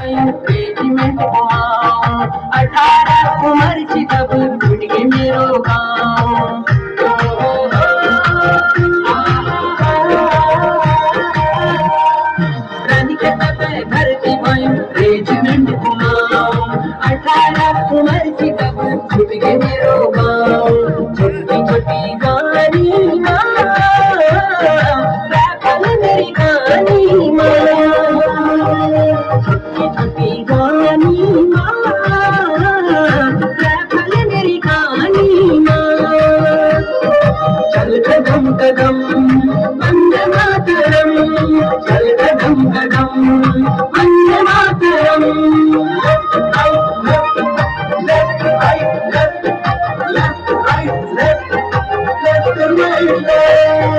regiment घुमाऊं 18 उम्र की तब छूट के मेरो गाँव रानी के तब घर की भाई रेजिमेंट घुमाऊं 18 उम्र की तब छूट के मेरो गाँव छोटी छोटी गानी माँ राखल मेरी गानी माँ छोटी गानी माँ राखल मेरी गानी माँ चल कदम कदम वंदे मातरम चल कदम कदम Vande Mataram left right left right left left right left